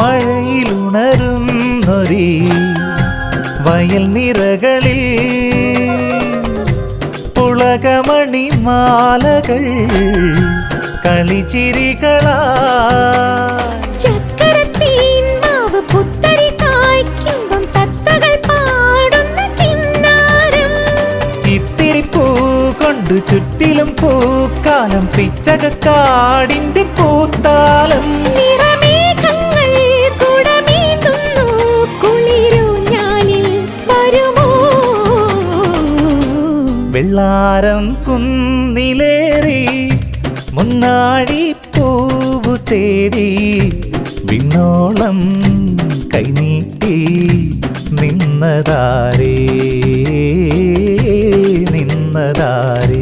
മഴയിലുണരുന്നൊരീ വയൽ നിറകളിൽ പുളകമണിമാലകൾ കളിച്ചിരികളാ ചുറ്റിലും പൂക്കാലം പിച്ചകക്കാടിന്റെ പൂത്താലം വെള്ളാരം കുന്നിലേറി മുന്നാടി പൂവു തേടി വിണ്ണോളം കൈനീട്ടി നിന്നതാരേ നിന്നതാരേ